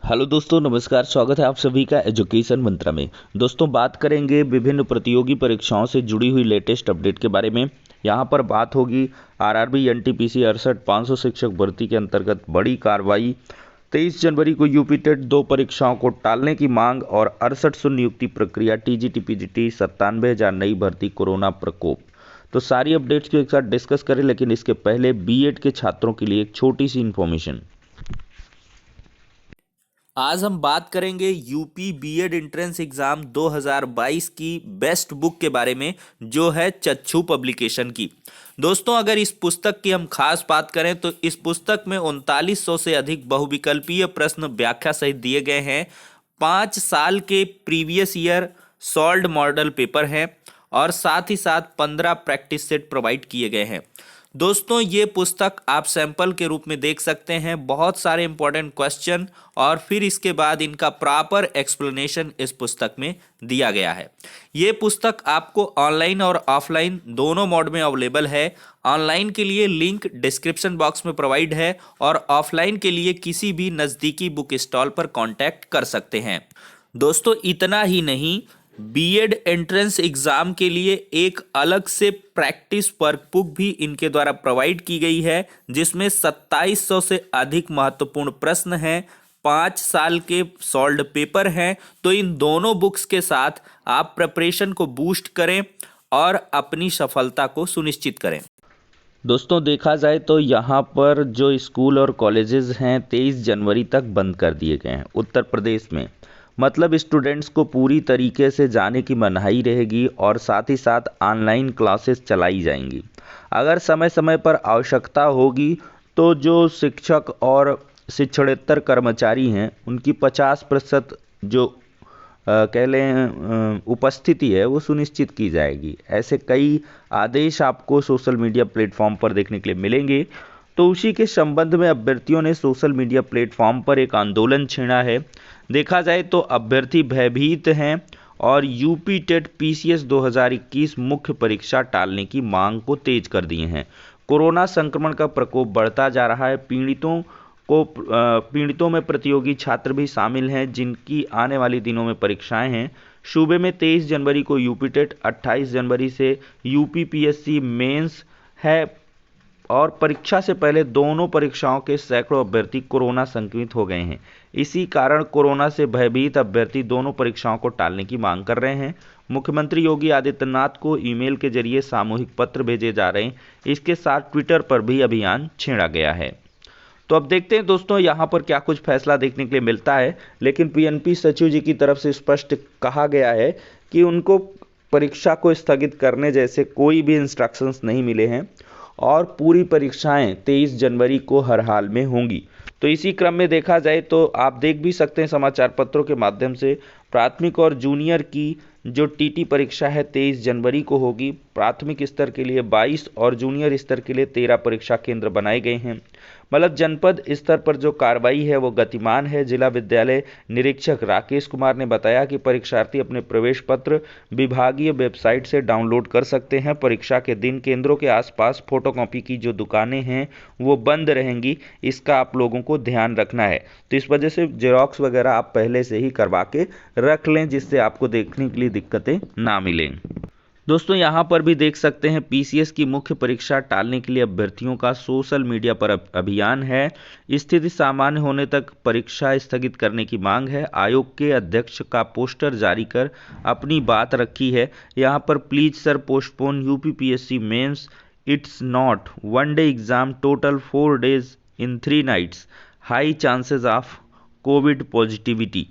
Hello दोस्तों, नमस्कार। स्वागत है आप सभी का एजुकेशन मंत्रा में। दोस्तों, बात करेंगे विभिन्न प्रतियोगी परीक्षाओं से जुड़ी हुई लेटेस्ट अपडेट के बारे में। यहाँ पर बात होगी आरआरबी एनटीपीसी 68,500 शिक्षक भर्ती के अंतर्गत बड़ी कार्रवाई। 23 जनवरी को यूपी टेट 2 परीक्षाओं को टालने की मांग और 6800 नियुक्ति प्रक्रिया, टीजीटी पीजीटी 97,000 नई भर्ती, कोरोना प्रकोप। तो सारी अपडेट्स को एक साथ डिस्कस करें, लेकिन इसके पहले बीएड के छात्रों के लिए एक छोटी सी इन्फॉर्मेशन। आज हम बात करेंगे यूपी बीएड एंट्रेंस एग्जाम 2022 की बेस्ट बुक के बारे में, जो है चक्षु पब्लिकेशन की। दोस्तों, अगर इस पुस्तक की हम खास बात करें तो इस पुस्तक में 3900 से अधिक बहुविकल्पीय प्रश्न व्याख्या सहित दिए गए हैं। 5 साल के previous year solved model paper हैं और साथ ही साथ 15 प्रैक्टिस सेट प्रोवाइड किए गए हैं। दोस्तों, ये पुस्तक आप सैंपल के रूप में देख सकते हैं। बहुत सारे इंपॉर्टेंट क्वेश्चन और फिर इसके बाद इनका प्रॉपर एक्सप्लेनेशन इस पुस्तक में दिया गया है। ये पुस्तक आपको ऑनलाइन और ऑफलाइन दोनों मोड में अवेलेबल है। ऑनलाइन के लिए लिंक डिस्क्रिप्शन बॉक्स में प्रोवाइड है और ऑफलाइन के लिए किसी भी नज़दीकी बुक स्टॉल पर कॉन्टैक्ट कर सकते हैं। दोस्तों, इतना ही नहीं, बीएड एंट्रेंस एग्जाम के लिए एक अलग से प्रैक्टिस वर्कबुक भी इनके द्वारा प्रोवाइड की गई है, जिसमें 2700 से अधिक महत्वपूर्ण प्रश्न हैं, 5 साल के सॉल्व्ड पेपर हैं। तो इन दोनों बुक्स के साथ आप प्रिपरेशन को बूस्ट करें और अपनी सफलता को सुनिश्चित करें। दोस्तों, देखा जाए तो यहाँ पर जो स्कूल और कॉलेजेस हैं 23 जनवरी तक बंद कर दिए गए हैं उत्तर प्रदेश में। मतलब स्टूडेंट्स को पूरी तरीके से जाने की मनाही रहेगी और साथ ही साथ ऑनलाइन क्लासेस चलाई जाएंगी। अगर समय समय पर आवश्यकता होगी तो जो शिक्षक और शिक्षणेतर कर्मचारी हैं उनकी 50% जो कह लें उपस्थिति है वो सुनिश्चित की जाएगी। ऐसे कई आदेश आपको सोशल मीडिया प्लेटफॉर्म पर देखने के लिए मिलेंगे। तो उसी के संबंध में अभ्यर्थियों ने सोशल मीडिया प्लेटफॉर्म पर एक आंदोलन छेड़ा है। देखा जाए तो अभ्यर्थी भयभीत हैं और यूपी टेट पीसीएस 2021 मुख्य परीक्षा टालने की मांग को तेज कर दिए हैं। कोरोना संक्रमण का प्रकोप बढ़ता जा रहा है। पीड़ितों में प्रतियोगी छात्र भी शामिल हैं जिनकी आने वाले दिनों में परीक्षाएं हैं। सूबे में 23 जनवरी को यूपी टेट, 28 जनवरी से यूपीपीएससी मेंस है और परीक्षा से पहले दोनों परीक्षाओं के सैकड़ों अभ्यर्थी कोरोना संक्रमित हो गए हैं। इसी कारण कोरोना से भयभीत अभ्यर्थी दोनों परीक्षाओं को टालने की मांग कर रहे हैं। मुख्यमंत्री योगी आदित्यनाथ को ईमेल के जरिए सामूहिक पत्र भेजे जा रहे हैं। इसके साथ ट्विटर पर भी अभियान छेड़ा गया है। तो अब देखते हैं दोस्तों यहाँ पर क्या कुछ फैसला देखने के लिए मिलता है। लेकिन पीएनपी सचिव जी की तरफ से स्पष्ट कहा गया है कि उनको परीक्षा को स्थगित करने जैसे कोई भी इंस्ट्रक्शंस नहीं मिले हैं और पूरी परीक्षाएं 23 जनवरी को हर हाल में होंगी। तो इसी क्रम में देखा जाए तो आप देख भी सकते हैं समाचार पत्रों के माध्यम से, प्राथमिक और जूनियर की जो टीटी परीक्षा है 23 जनवरी को होगी। प्राथमिक स्तर के लिए 22 और जूनियर स्तर के लिए 13 परीक्षा केंद्र बनाए गए हैं। मतलब जनपद स्तर पर जो कार्रवाई है वो गतिमान है। जिला विद्यालय निरीक्षक राकेश कुमार ने बताया कि परीक्षार्थी अपने प्रवेश पत्र विभागीय वेबसाइट से डाउनलोड कर सकते हैं। परीक्षा के दिन केंद्रों के आसपास फोटोकॉपी की जो दुकानें हैं वो बंद रहेंगी, इसका आप लोगों को ध्यान रखना है। तो इस वजह से जेरॉक्स वगैरह आप पहले से ही करवा के रख लें, जिससे आपको देखने के लिए दिक्कतें ना मिलें। दोस्तों, यहाँ पर भी देख सकते हैं पीसीएस की मुख्य परीक्षा टालने के लिए अभ्यर्थियों का सोशल मीडिया पर अभियान है। स्थिति सामान्य होने तक परीक्षा स्थगित करने की मांग है। आयोग के अध्यक्ष का पोस्टर जारी कर अपनी बात रखी है। यहाँ पर please sir postpone UPPSC mains, it's not one day exam, total 4 days in 3 nights, high chances of covid positivity.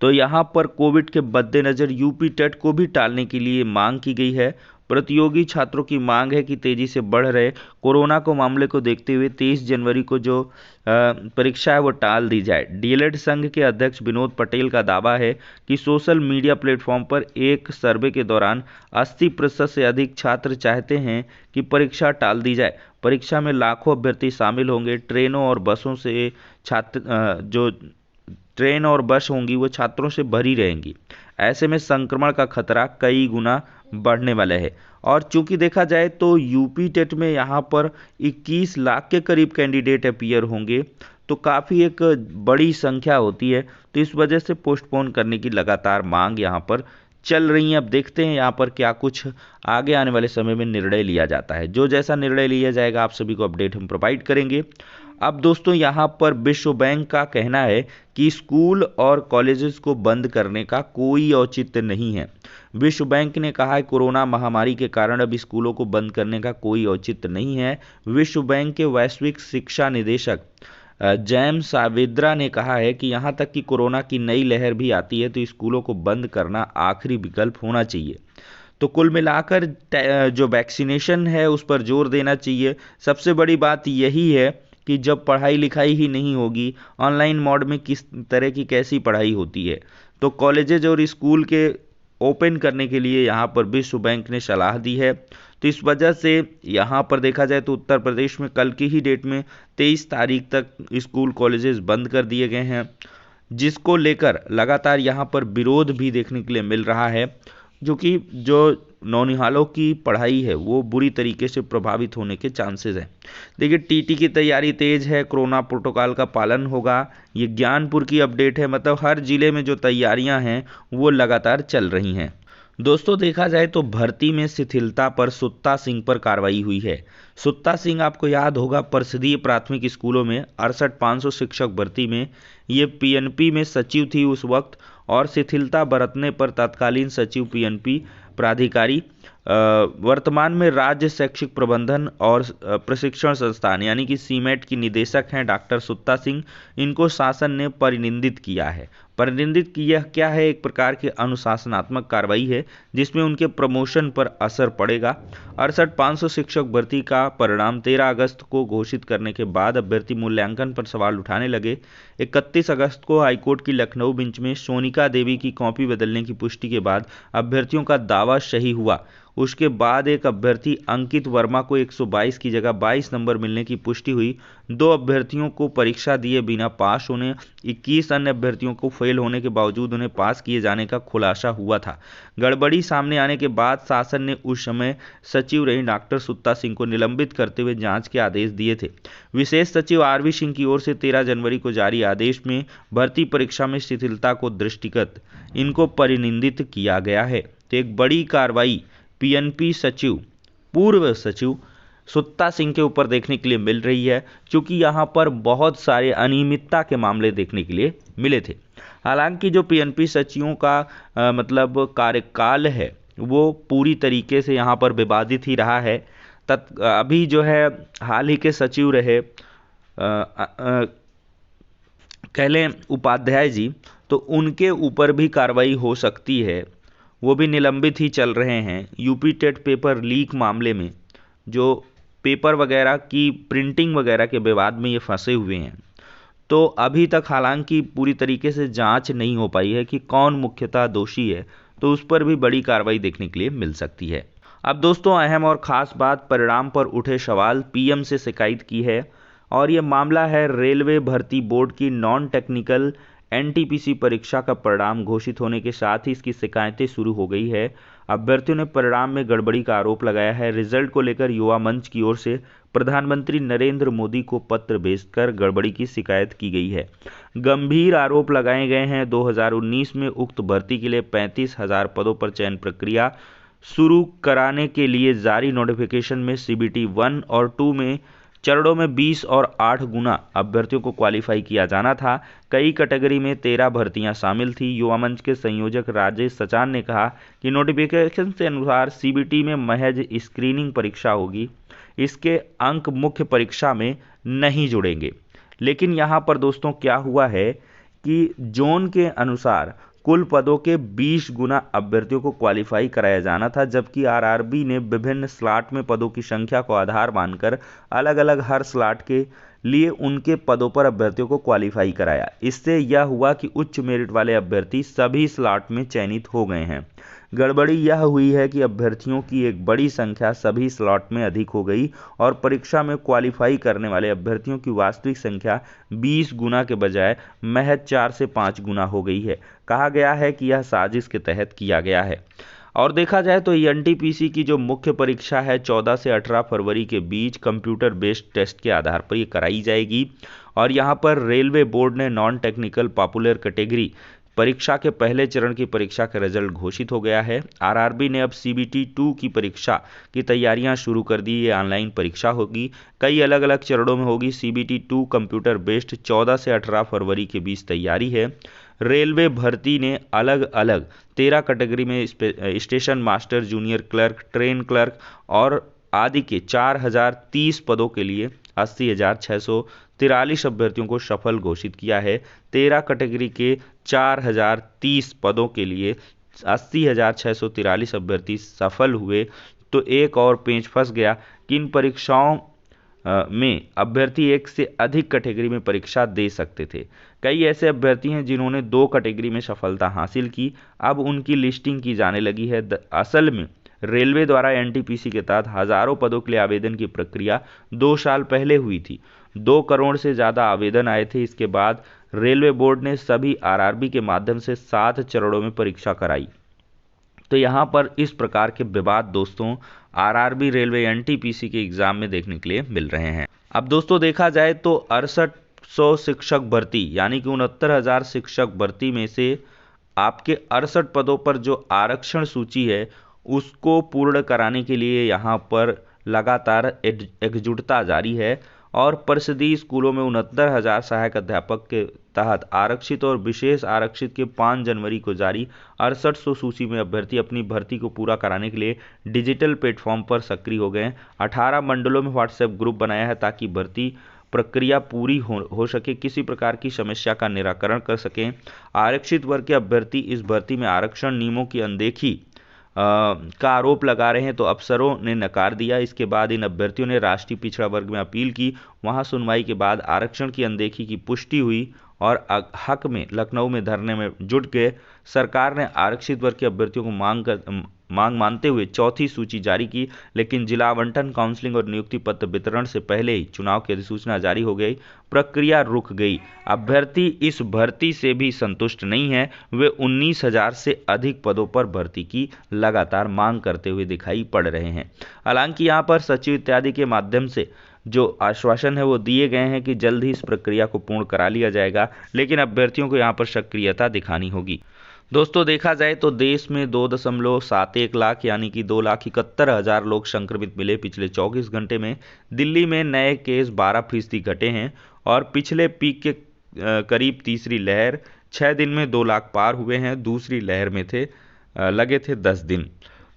तो यहाँ पर कोविड के मद्देनज़र यूपी टेट को भी टालने के लिए मांग की गई है। प्रतियोगी छात्रों की मांग है कि तेजी से बढ़ रहे कोरोना को मामले को देखते हुए 23 जनवरी को जो परीक्षा है वो टाल दी जाए। डीएलएड संघ के अध्यक्ष विनोद पटेल का दावा है कि सोशल मीडिया प्लेटफॉर्म पर एक सर्वे के दौरान 80% से अधिक छात्र चाहते हैं कि परीक्षा टाल दी जाए। परीक्षा में लाखों अभ्यर्थी शामिल होंगे। ट्रेन और बस होंगी वो छात्रों से भरी रहेंगी। ऐसे में संक्रमण का खतरा कई गुना बढ़ने वाला है। और चूंकि देखा जाए तो यूपी टेट में यहाँ पर 21 लाख के करीब कैंडिडेट अपीयर होंगे, तो काफ़ी एक बड़ी संख्या होती है, तो इस वजह से पोस्टपोन करने की लगातार मांग यहाँ पर चल रही है। अब देखते हैं यहाँ पर क्या कुछ आगे आने वाले समय में निर्णय लिया जाता है। जो जैसा निर्णय लिया जाएगा आप सभी को अपडेट हम प्रोवाइड करेंगे। अब दोस्तों यहाँ पर विश्व बैंक का कहना है कि स्कूल और कॉलेजेस को बंद करने का कोई औचित्य नहीं है। विश्व बैंक ने कहा है कोरोना महामारी के कारण अब स्कूलों को बंद करने का कोई औचित्य नहीं है। विश्व बैंक के वैश्विक शिक्षा निदेशक जेम्स सावेद्रा ने कहा है कि यहाँ तक कि कोरोना की नई लहर भी आती है तो स्कूलों को बंद करना आखिरी विकल्प होना चाहिए। तो कुल मिलाकर जो वैक्सीनेशन है उस पर जोर देना चाहिए। सबसे बड़ी बात यही है कि जब पढ़ाई लिखाई ही नहीं होगी, ऑनलाइन मोड में किस तरह की कैसी पढ़ाई होती है, तो कॉलेजेज और स्कूल के ओपन करने के लिए यहाँ पर विश्व बैंक ने सलाह दी है। तो इस वजह से यहाँ पर देखा जाए तो उत्तर प्रदेश में कल की ही डेट में 23 तारीख तक स्कूल कॉलेजेस बंद कर दिए गए हैं, जिसको लेकर लगातार यहाँ पर विरोध भी देखने के लिए मिल रहा है, जो नौनिहालों की पढ़ाई है वो बुरी तरीके से प्रभावित होने के चांसेस हैं। देखिए टीटी की तैयारी तेज है, कोरोना प्रोटोकॉल का पालन होगा। ये ज्ञानपुर की अपडेट है, मतलब हर जिले में जो तैयारियां हैं वो लगातार चल रही हैं। दोस्तों देखा जाए तो भर्ती में शिथिलता पर सुत्ता सिंह पर कार्रवाई हुई है। सुत्ता सिंह आपको याद होगा परिषदीय प्राथमिक स्कूलों में 68,500 शिक्षक भर्ती में ये पीएनपी में सचिव थी उस वक्त, और शिथिलता बरतने पर तत्कालीन सचिव पीएनपी प्राधिकारी वर्तमान में राज्य शैक्षिक प्रबंधन और प्रशिक्षण संस्थान यानी कि सीमेट की निदेशक हैं डॉक्टर सुत्ता सिंह। इनको शासन ने परिनिंदित किया है। परिनिंदित किया क्या है, एक प्रकार की अनुशासनात्मक कार्रवाई है जिसमें उनके प्रमोशन पर असर पड़ेगा। 68,500 शिक्षक भर्ती का परिणाम 13 अगस्त को घोषित करने के बाद अभ्यर्थी मूल्यांकन पर सवाल उठाने लगे। 31 अगस्त को हाईकोर्ट की लखनऊ बेंच में सोनिका देवी की कॉपी बदलने की पुष्टि के बाद अभ्यर्थियों का दावा सही हुआ। उसके बाद एक अभ्यर्थी अंकित वर्मा को 122 की जगह 22 नंबर मिलने की पुष्टि हुई। 2 अभ्यर्थियों को परीक्षा दिए बिना पास होने, 21 अन्य अभ्यर्थियों को फेल होने के बावजूद उन्हें पास किए जाने का खुलासा हुआ था। गड़बड़ी सामने आने के बाद शासन ने उस समय सचिव रही डॉक्टर सुत्ता सिंह को निलंबित करते हुए जांच के आदेश दिए थे। विशेष सचिव आरवी सिंह की ओर से 13 जनवरी को जारी आदेश में भर्ती परीक्षा में शिथिलता को दृष्टिगत इनको परिनिंदित किया गया है। तो एक बड़ी कार्रवाई पीएनपी सचिव पूर्व सचिव सुत्ता सिंह के ऊपर देखने के लिए मिल रही है, क्योंकि यहाँ पर बहुत सारे अनियमितता के मामले देखने के लिए मिले थे। हालांकि जो पीएनपी सचिवों का मतलब कार्यकाल है वो पूरी तरीके से यहाँ पर विवादित ही रहा है। अभी जो है हाल ही के सचिव रहे कह लें उपाध्याय जी, तो उनके ऊपर भी कार्रवाई हो सकती है, वो भी निलंबित ही चल रहे हैं। यूपी टेट पेपर लीक मामले में जो पेपर वगैरह की प्रिंटिंग वगैरह के विवाद में ये फंसे हुए हैं, तो अभी तक हालांकि पूरी तरीके से जांच नहीं हो पाई है कि कौन मुख्यतः दोषी है, तो उस पर भी बड़ी कार्रवाई देखने के लिए मिल सकती है। अब दोस्तों अहम और ख़ास बात, परिणाम पर उठे सवाल, पीएम से शिकायत की है, और ये मामला है रेलवे भर्ती बोर्ड की नॉन टेक्निकल एनटीपीसी परीक्षा का परिणाम घोषित होने के साथ ही इसकी शिकायतें शुरू हो गई है। अभ्यर्थियों ने परिणाम में गड़बड़ी का आरोप लगाया है। रिजल्ट को लेकर युवा मंच की ओर से प्रधानमंत्री नरेंद्र मोदी को पत्र भेजकर गड़बड़ी की शिकायत की गई है। गंभीर आरोप लगाए गए हैं। 2019 में उक्त भर्ती के लिए 35,000 पदों पर चयन प्रक्रिया शुरू कराने के लिए जारी नोटिफिकेशन में सीबीटी 1 और 2 में चरणों में 20 और 8 गुना अभ्यर्थियों को क्वालिफाई किया जाना था। कई कैटेगरी में 13 भर्तियां शामिल थी। युवा मंच के संयोजक राजेश सचान ने कहा कि नोटिफिकेशन के अनुसार सीबीटी में महज स्क्रीनिंग परीक्षा होगी, इसके अंक मुख्य परीक्षा में नहीं जुड़ेंगे। लेकिन यहाँ पर दोस्तों क्या हुआ है कि जोन के अनुसार कुल पदों के 20 गुना अभ्यर्थियों को क्वालिफाई कराया जाना था, जबकि आरआरबी ने विभिन्न स्लॉट में पदों की संख्या को आधार मानकर अलग अलग हर स्लॉट के लिए उनके पदों पर अभ्यर्थियों को क्वालिफाई कराया। इससे यह हुआ कि उच्च मेरिट वाले अभ्यर्थी सभी स्लॉट में चयनित हो गए हैं। गड़बड़ी यह हुई है कि अभ्यर्थियों की एक बड़ी संख्या सभी स्लॉट में अधिक हो गई और परीक्षा में क्वालिफाई करने वाले अभ्यर्थियों की वास्तविक संख्या 20 गुना के बजाय महज 4 से 5 गुना हो गई है। कहा गया है कि यह साजिश के तहत किया गया है। और देखा जाए तो एनटीपीसी की जो मुख्य परीक्षा है 14 से 18 फरवरी के बीच कंप्यूटर बेस्ड टेस्ट के आधार पर ये कराई जाएगी। और यहाँ पर रेलवे बोर्ड ने नॉन टेक्निकल पॉपुलर कैटेगरी परीक्षा के पहले चरण की परीक्षा का रिजल्ट घोषित हो गया है। आरआरबी ने अब सीबीटी 2 की परीक्षा की तैयारियां शुरू कर दी। ये ऑनलाइन परीक्षा होगी, कई अलग अलग चरणों में होगी। सीबीटी 2 कंप्यूटर बेस्ड 14 से 18 फरवरी के बीच तैयारी है। रेलवे भर्ती ने अलग अलग 13 कैटेगरी में station master, junior clerk, train clerk और आदि के 4030 पदों के लिए 80,643 अभ्यर्थियों को सफल घोषित किया है। 13 कैटेगरी के 4030 पदों के लिए 80,643 अभ्यर्थी सफल हुए। तो एक और पेंच फंस गया कि इन परीक्षाओं में अभ्यर्थी एक से अधिक कैटेगरी में परीक्षा दे सकते थे। कई ऐसे अभ्यर्थी हैं जिन्होंने 2 कैटेगरी में सफलता हासिल की, अब उनकी लिस्टिंग की जाने लगी है। असल में रेलवे द्वारा एनटीपीसी के तहत हजारों पदों के लिए आवेदन की प्रक्रिया 2 साल पहले हुई थी। 2 करोड़ से ज़्यादा आवेदन आए थे। इसके बाद रेलवे बोर्ड ने सभी आरआरबी के माध्यम से 7 चरणों में परीक्षा कराई। तो यहाँ पर इस प्रकार के विवाद दोस्तों आरआरबी, रेलवे, एनटीपीसी के एग्जाम में देखने के लिए मिल रहे हैं। अब दोस्तों देखा जाए तो 6800 शिक्षक भर्ती यानी कि 69,000 शिक्षक भर्ती में से आपके 68 पदों पर जो आरक्षण सूची है उसको पूर्ण कराने के लिए यहाँ पर लगातार एकजुटता जारी है। और परिषदीय स्कूलों में 69,000 सहायक अध्यापक के तहत आरक्षित और विशेष आरक्षित के 5 जनवरी को जारी 6800 सूची में अभ्यर्थी अपनी भर्ती को पूरा कराने के लिए डिजिटल प्लेटफॉर्म पर सक्रिय हो गए हैं। 18 मंडलों में व्हाट्सएप ग्रुप बनाया है ताकि भर्ती प्रक्रिया पूरी हो सके, किसी प्रकार की समस्या का निराकरण कर सकें। आरक्षित वर्ग के अभ्यर्थी इस भर्ती में आरक्षण नियमों की अनदेखी का आरोप लगा रहे हैं, तो अफसरों ने नकार दिया। इसके बाद इन अभ्यर्थियों ने राष्ट्रीय पिछड़ा वर्ग में अपील की। वहां सुनवाई के बाद आरक्षण की अनदेखी की पुष्टि हुई और हक में लखनऊ में धरने में जुट गए। सरकार ने आरक्षित वर्ग के अभ्यर्थियों को मांग मानते हुए चौथी सूची जारी की, लेकिन जिला आवंटन, काउंसलिंग और नियुक्ति पत्र वितरण से पहले ही चुनाव की अधिसूचना जारी हो गई। प्रक्रिया रुक गई। अभ्यर्थी इस भर्ती से भी संतुष्ट नहीं है। वे 19,000 से अधिक पदों पर भर्ती की लगातार मांग करते हुए दिखाई पड़ रहे हैं। हालांकि यहाँ पर सचिव इत्यादि के माध्यम से जो आश्वासन है वो दिए गए हैं कि जल्द ही इस प्रक्रिया को पूर्ण करा लिया जाएगा, लेकिन अभ्यर्थियों को यहाँ पर सक्रियता दिखानी होगी। दोस्तों देखा जाए तो देश में 2.71 लाख यानी कि 2,71,000 लोग संक्रमित मिले पिछले 24 घंटे में। दिल्ली में नए केस 12% घटे हैं और पिछले पीक के करीब तीसरी लहर 6 दिन में 2 लाख पार हुए हैं। दूसरी लहर में लगे थे 10 दिन।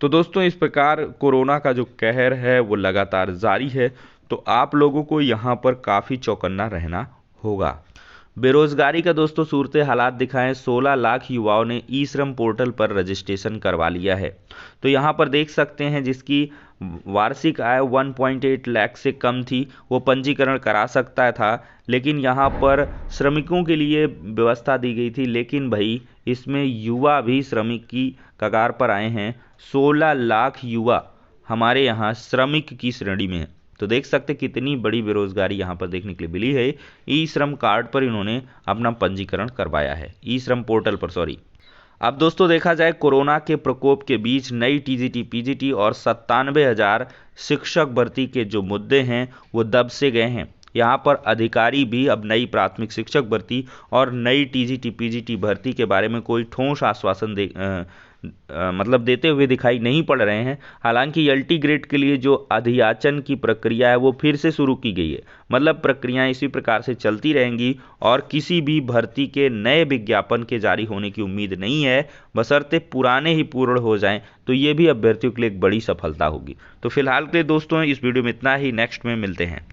तो दोस्तों इस प्रकार कोरोना का जो कहर है वो लगातार जारी है, तो आप लोगों को यहाँ पर काफ़ी चौकन्ना रहना होगा। बेरोजगारी का दोस्तों सूरत हालात दिखाएं। 16 लाख युवाओं ने ई श्रम पोर्टल पर रजिस्ट्रेशन करवा लिया है। तो यहाँ पर देख सकते हैं जिसकी वार्षिक आय 1.8 लाख से कम थी वो पंजीकरण करा सकता था, लेकिन यहाँ पर श्रमिकों के लिए व्यवस्था दी गई थी, लेकिन भाई इसमें युवा भी श्रमिक की कगार पर आए हैं। 16 लाख युवा हमारे यहाँ श्रमिक की श्रेणी में है। तो देख सकते कितनी बड़ी बेरोजगारी यहाँ पर देखने के लिए मिली है। ई श्रम कार्ड पर इन्होंने अपना पंजीकरण करवाया है, ई श्रम पोर्टल पर, सॉरी। अब दोस्तों देखा जाए कोरोना के प्रकोप के बीच नई टीजीटी, पीजीटी और 97,000 शिक्षक भर्ती के जो मुद्दे हैं वो दब से गए हैं। यहाँ पर अधिकारी भी अब नई प्राथमिक शिक्षक भर्ती और नई टीजीटी, पीजीटी भर्ती के बारे में कोई ठोस आश्वासन देते हुए दिखाई नहीं पड़ रहे हैं। हालांकि एलटी ग्रेड के लिए जो अधियाचन की प्रक्रिया है वो फिर से शुरू की गई है। मतलब प्रक्रियाएं इसी प्रकार से चलती रहेंगी और किसी भी भर्ती के नए विज्ञापन के जारी होने की उम्मीद नहीं है, बशर्ते पुराने ही पूर्ण हो जाएं। तो ये भी अभ्यर्थियों के लिए एक बड़ी सफलता होगी। तो फिलहाल के लिए दोस्तों इस वीडियो में इतना ही, नेक्स्ट में मिलते हैं।